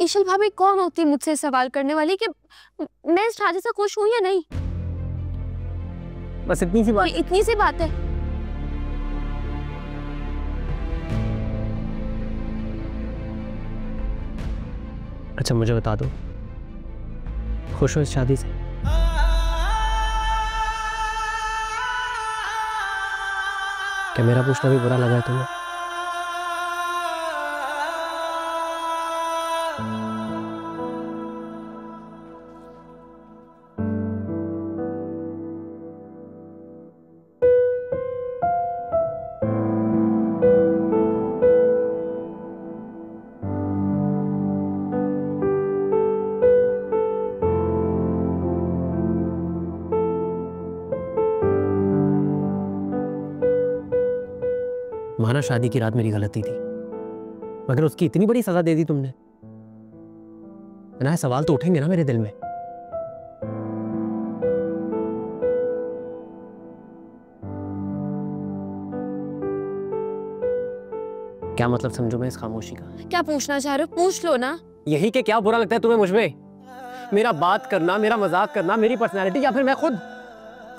ईशल भाभी कौन होती मुझसे सवाल करने वाली कि मैं इस शादी से खुश हूं या नहीं? बस इतनी सी बात। इतनी सी बात है। अच्छा मुझे बता दो, खुश हो इस शादी से? क्या मेरा पूछना भी बुरा लगा है तुम्हें? माना शादी की रात मेरी गलती थी, मगर उसकी इतनी बड़ी सजा दे दी तुमने। ना सवाल तो उठेंगे ना मेरे दिल में। क्या मतलब समझो मैं इस खामोशी का? क्या पूछना चाह रहे हो? पूछ लो ना। यही कि क्या बुरा लगता है तुम्हें मुझमें? मेरा बात करना, मेरा मजाक करना, मेरी पर्सनैलिटी, या फिर मैं खुद?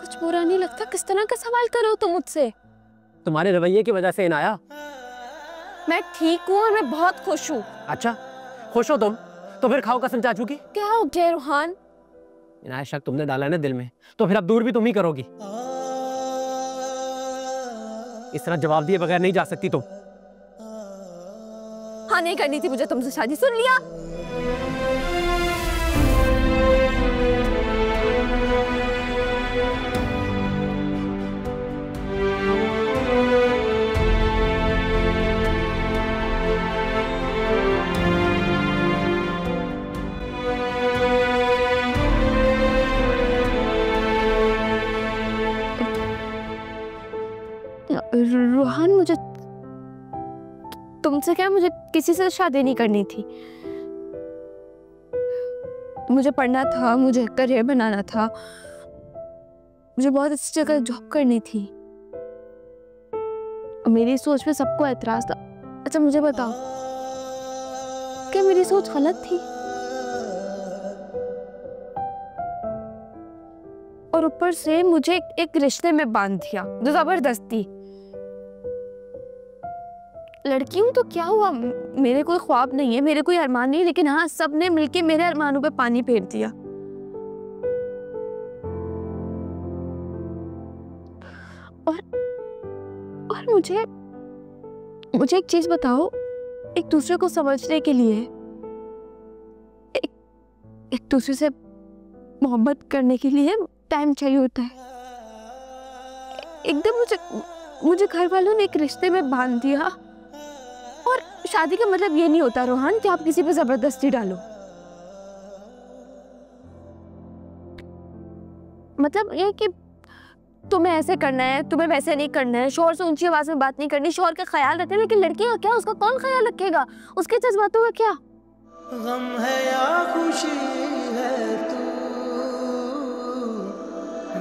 कुछ बुरा नहीं लगता। किस तरह का सवाल कर रहे हो तुम मुझसे? तुम्हारे रवैये की वजह से इनाया। मैं ठीक हूँ और मैं बहुत खुश हूँ। अच्छा खुश हो तुम, तो फिर खाओ कसम चाचू की। क्या हो गया रूहान? इनाया शक तुमने डाला है ना दिल में, तो फिर अब दूर भी तुम ही करोगी। इस तरह जवाब दिए बगैर नहीं जा सकती तुम। हाँ, नहीं करनी थी मुझे तुमसे शादी। सुन लिया? रूहान, मुझे तुमसे क्या, मुझे किसी से शादी नहीं करनी थी। मुझे पढ़ना था, मुझे करियर बनाना था, मुझे बहुत अच्छी जगह जॉब करनी थी। मेरी सोच पे सबको एतराज था। अच्छा मुझे बताओ, क्या मेरी सोच गलत थी? और ऊपर से मुझे एक रिश्ते में बांध दिया जो जबरदस्ती। लड़की हूं तो क्या हुआ? मेरे कोई ख्वाब नहीं है, मेरे कोई अरमान नहीं, लेकिन हाँ सबने मिलके मेरे अरमानों पे पानी फेर दिया। और मुझे एक चीज बताओ, एक दूसरे को समझने के लिए, एक दूसरे से मोहब्बत करने के लिए टाइम चाहिए होता है। एकदम मुझे घर वालों ने एक रिश्ते में बांध दिया। और शादी का मतलब ये नहीं होता रोहान कि आप किसी पे जबरदस्ती डालो। मतलब ये कि तुम्हें ऐसे करना है, तुम्हें वैसे नहीं करना है, शोहर से ऊंची आवाज में बात नहीं करनी, शोहर का ख्याल रखना। लेकिन लड़की का क्या, उसका कौन ख्याल रखेगा? उसके जज्बातों का क्या? गम है या खुशी है तू,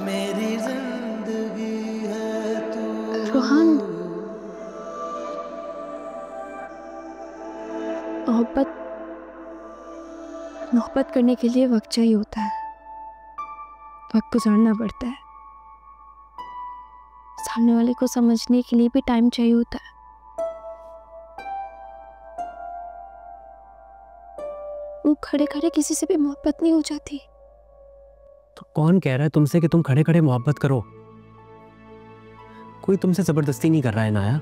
मेरी जिंदगी है तू। रोहान, मोहब्बत करने के लिए वक्त चाहिए होता है, वक्त गुजारना पड़ता है। सामने वाले को समझने के लिए भी टाइम चाहिए होता है। वो खड़े खड़े किसी से भी मोहब्बत नहीं हो जाती। तो कौन कह रहा है तुमसे कि तुम खड़े खड़े मोहब्बत करो? कोई तुमसे जबरदस्ती नहीं कर रहा है नाया।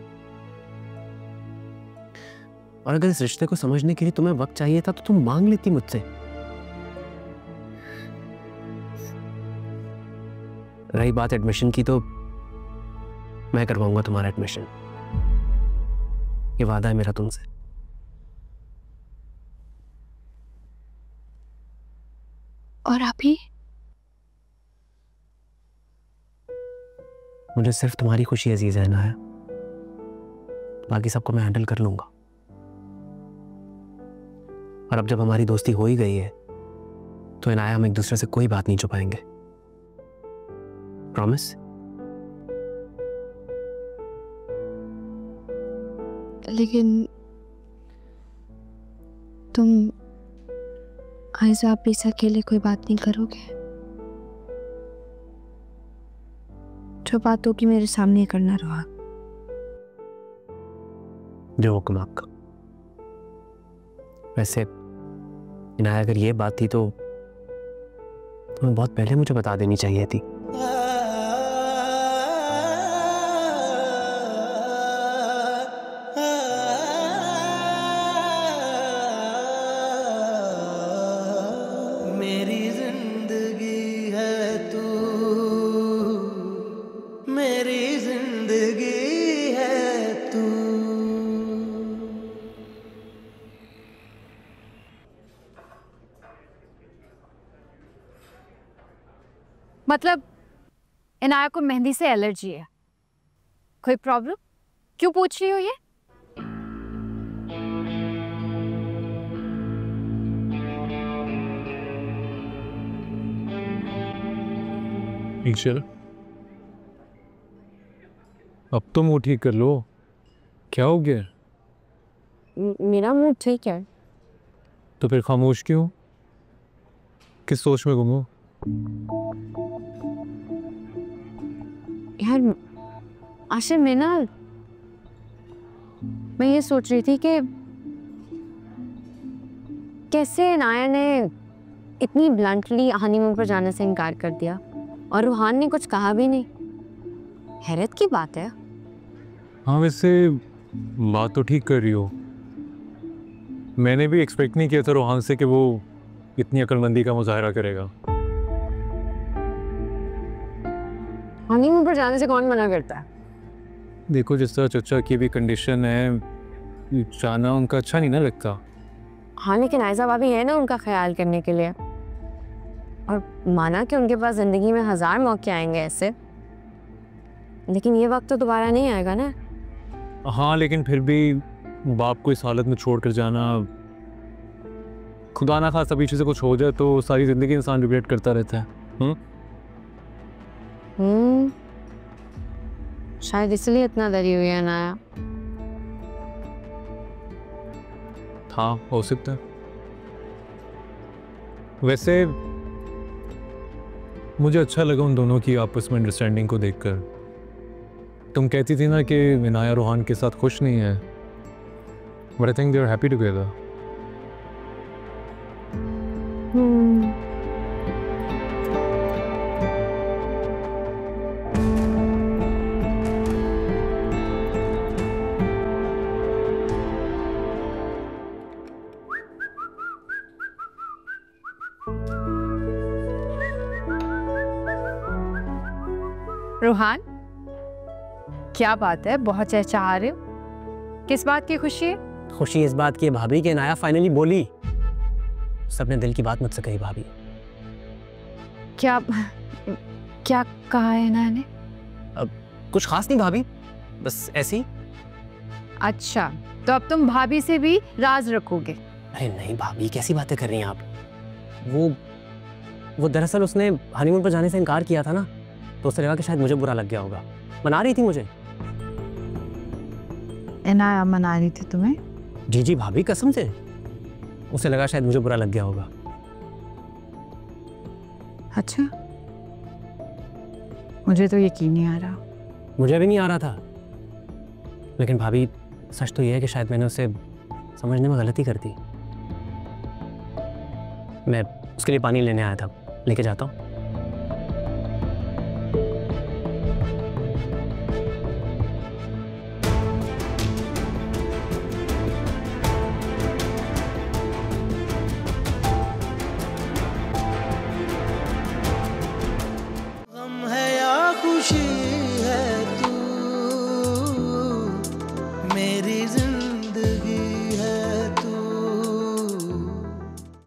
और अगर इस रिश्ते को समझने के लिए तुम्हें वक्त चाहिए था तो तुम मांग लेती मुझसे। रही बात एडमिशन की, तो मैं करवाऊंगा तुम्हारा एडमिशन, ये वादा है मेरा तुमसे। और अभी मुझे सिर्फ तुम्हारी खुशी अजीज है नाया, बाकी सबको मैं हैंडल कर लूंगा। और अब जब हमारी दोस्ती हो ही गई है तो इनाया हम एक दूसरे से कोई बात नहीं छुपाएंगे। प्रॉमिस? लेकिन तुम आयजा, आप इस अकेले कोई बात नहीं करोगे? जो बात होगी मेरे सामने करना रहा। जो हुक्म आपका। वैसे इनाया, अगर ये बात थी तो तुम्हें बहुत पहले मुझे बता देनी चाहिए थी। मेरी जिंदगी है तू, मेरी जिंदगी है तू। मतलब इनाया को मेहंदी से एलर्जी है? कोई प्रॉब्लम? क्यों पूछ रही हो ये? ईशर, अब तो मुंह ठीक कर लो। क्या हो गया? मेरा मूड ठीक है। तो फिर खामोश क्यों? किस सोच में गुम हो? यार आशिर, मैं ये सोच रही थी कि कैसे इनाया ने इतनी ब्लंटली हनीमून पर जाने से इनकार कर दिया और रूहान ने कुछ कहा भी नहीं। हैरत की बात है। हाँ, वैसे बात तो ठीक कर रही हो। मैंने भी एक्सपेक्ट नहीं किया था रोहान से कि वो इतनी अक्लमंदी का मुजाहरा करेगा। हनीमून पर जाने से कौन मना करता है? देखो, जिस तरह चचा की भी कंडीशन है, जाना उनका अच्छा नहीं ना लगता। हाँ, लेकिन आयजा भाभी है ना उनका ख्याल करने के लिए। और माना कि उनके पास जिंदगी में 1000 मौके आएंगे ऐसे, लेकिन ये वक्त तो दोबारा नहीं आएगा ना। हाँ, लेकिन फिर भी बाप को इस हालत में छोड़कर जाना, खुदा ना खास्ता पीछे से कुछ हो जाए तो सारी जिंदगी इंसान रिग्रेट करता रहता है। शायद इसलिए इतना डरी हुई है इनाया। हाँ, हो सकता है। वैसे मुझे अच्छा लगा उन दोनों की आपस में अंडरस्टैंडिंग को देखकर। तुम कहती थी ना कि इनाया रोहान के साथ खुश नहीं है, but I think they are happy together. Ruhan, क्या बात है, बहुत चहचहा रहे हो? किस बात की खुशी है? खुशी इस बात की है भाभी कि इनाया फाइनली बोली। सबने दिल की बात मुझसे कही भाभी। क्या क्या कहा है इनाया ने? अब कुछ खास नहीं भाभी, बस ऐसी। अच्छा, तो अब तुम भाभी से भी राज रखोगे? अरे नहीं भाभी, कैसी बातें कर रही हैं आप? वो दरअसल उसने हनीमून पर जाने से इनकार किया था ना, तो उससे लगा कि शायद मुझे बुरा लग गया होगा। मना रही थी मुझे। इनाया मना रही थी तुम्हें? जी जी भाभी, कसम से। उसे लगा शायद मुझे बुरा लग गया होगा। अच्छा, मुझे तो यकीन नहीं आ रहा। मुझे भी नहीं आ रहा था, लेकिन भाभी सच तो ये है कि शायद मैंने उसे समझने में गलती कर दी। मैं उसके लिए पानी लेने आया था, लेके जाता हूँ।